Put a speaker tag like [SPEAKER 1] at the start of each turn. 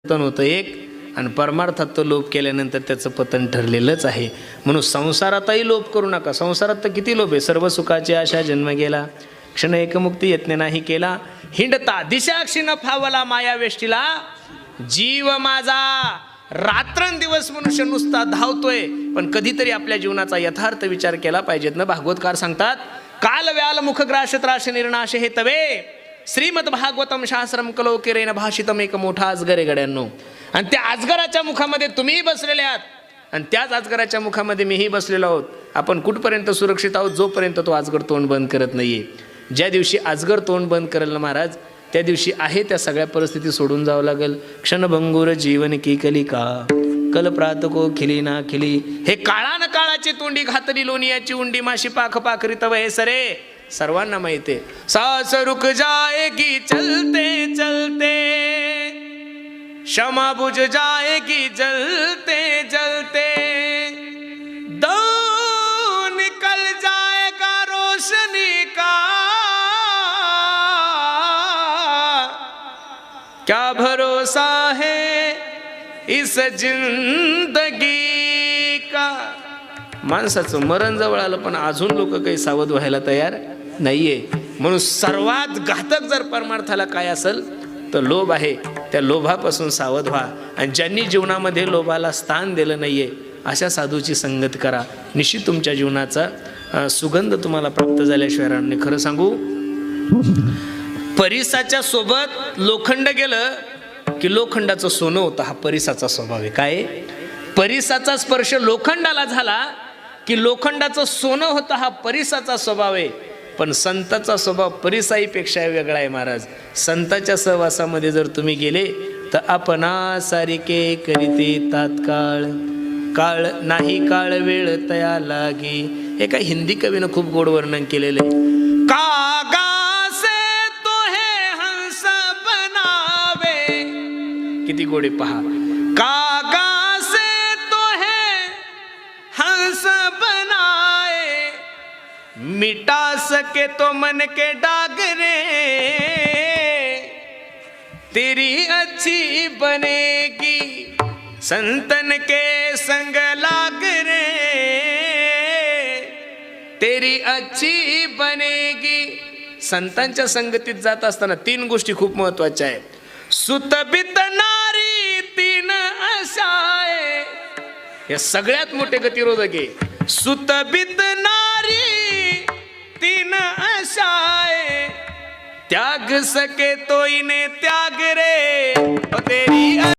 [SPEAKER 1] पतन होतं एक, आणि परमार्थात तो लोभ केल्यानंतर त्याचं पतन ठरलेलंच आहे. म्हणून संसारातही लोभ करू नका. संसारात तर किती लोभ आहे. सर्व सुखाची आशा जन्म गेला, क्षण एकमुक्ती यत्न नाही केला, हिंडता दिशाक्षी न फावला माया वेष्टीला, जीव माझा रात्रंदिवस मनुष्य नुसता धावतोय. पण कधीतरी आपल्या जीवनाचा यथार्थ विचार केला पाहिजेत ना. भागवतकार सांगतात, काल व्याल मुखग्राश त्राश निर्नाश हे तवे श्रीमद भागवतम शास्त्रम कलोकेरेन भाषितम. एक मोठा अजगर आहे गड्यांनो, आणि त्या अजगराच्या मुखामध्ये तुम्हीही बसलेले आहात, आणि त्याच अजगराच्या मुखामध्ये मीही बसलेलो आहोत. आपण कुठपर्यंत सुरक्षित आहोत? जोपर्यंत तो अजगर तोंड बंद करत नाहीये. ज्या दिवशी अजगर तोंड बंद करेल ना महाराज, त्या दिवशी आहे त्या सगळ्या परिस्थिती सोडून जावं लागेल. क्षणभंगुर जीवन की कलिका कल प्रातको खिली ना खिली. हे काळा न काळाची तोंडी घातली लोणियाची उंडी माशी पाख पाखरी तव हे सरे. सर्वांना माहिती आहे. सास रुक जाएगी चलते चलते, क्षमा बुझ जाएगी जलते जलते, दो निकल जाएगा रोशनी का, क्या भरोसा है इस जिंदगी का. माणसाचं मरण जवळ आलं पण अजून लोक काही सावध व्हायला तयार नाहीये. म्हणून सर्वात घातक जर परमार्थाला काय असेल तर लोभ आहे. त्या लोभापासून सावध व्हा. आणि ज्यांनी जीवनामध्ये लोभाला स्थान दिलं नाहीये अशा साधूची संगत करा. निश्चित तुमच्या जीवनाचा सुगंध तुम्हाला प्राप्त झाल्याशिवाय राहणार नाही. खरं सांगू, परिसाच्या सोबत लोखंड गेलं की लोखंडाचं सोनं होतं. हा परिसाचा स्वभाव आहे. काय? परिसाचा स्पर्श लोखंडाला झाला की लोखंडाचं सोनं होतं. हा परिसाचा स्वभाव आहे. पण संताचा स्वभाव परिसाईपेक्षा वेगळा आहे महाराज. संताच्या सहवासामध्ये जर तुम्ही गेले तर आपणा सारिके करीते तात्काळ, काळ नाही काळ वेळ तया लागी. एका हिंदी कवीनं खूप गोड वर्णन केलेलं आहे. कागा से तो है हंस बनावे. किती गोडे पहा. कागा से तो है हंस बनाए, मिटा सके तो मन के डागरे, तेरी अच्छी बनेगी संतन के संग लाग रे, तेरी अच्छी बनेगी. संतांच्या संगतीत जात असताना तीन गोष्टी खूप महत्वाच्या आहेत. सुतबित नारी तीन अशाय, हे सगळ्यात मोठे गतिरोधक आहे. सुतबित नारी तीन अशाय, त्याग सके तो इन्हें त्याग रे, तेरी